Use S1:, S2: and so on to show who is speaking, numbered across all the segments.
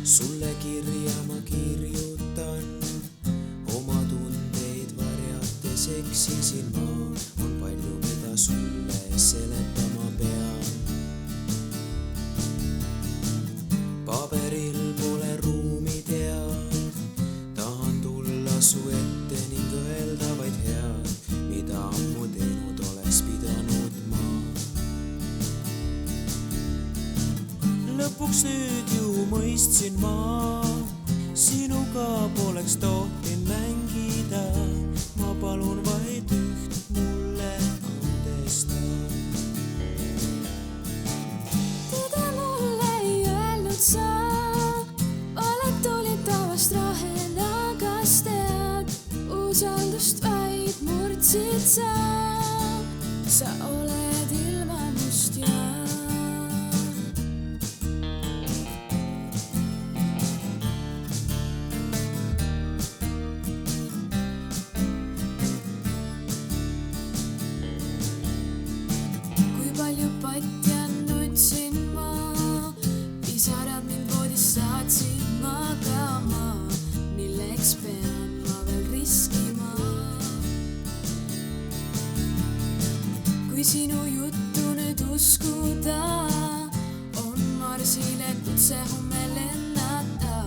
S1: Sulle kirja ma kirjutan, oma tundeid varjates eksisin ma, on palju, mida sulle seletama pean. Paberil pole ruumi tead, tahan tulla su ette ning öelda vaid head, mida ammu teinud oleks pidanud ma. Lõpuks nüüd ju mõistsin ma, sinuga poleks tohtinud mängida, ma palun vaid üht, mulle andesta.
S2: Tõde mulle ei öelnud sa, oled tulitavast rahena, kas tead, usaldust vaid murdsid sa oled ilma must ja palju patja nutsin ma, pisarad mind voodis saatsid magama, milleks pean ma veel riskima. Kui sinu juttu nüüd uskuda, on Marsile kutse homme lennata,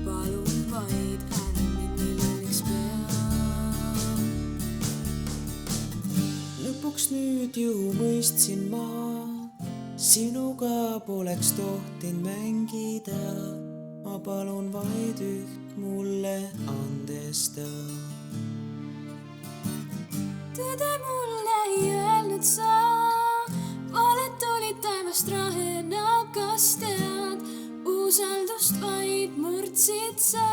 S2: palun vaid ära mind milleks pean.
S1: Lõpuks nüüd ju mõistsin ma, sinuga poleks tohtinud mängida, ma palun vaid üht, mulle andesta.
S2: Tõde mulle ei öelnud sa, oled tulitavast rahena, kas tead, usaldust vaid murdsid sa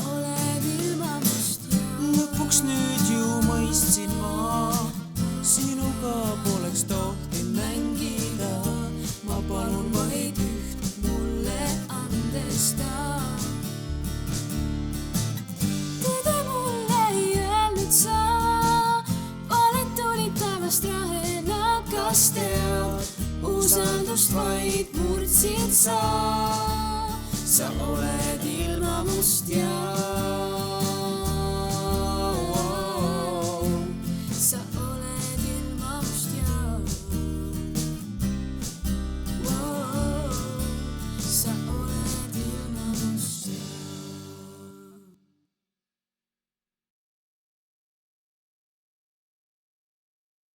S2: oled ilma must ja
S1: Lõpuks nüüd ju mõistsin ma, sinuga poleks tohtinud mängida, ma palun vaid üht, mulle andesta.
S2: Tõde mulle ei öelnud sa, oled tulitavast rahena, kas tead, usaldust vaid murdsid sa oled ilma must ja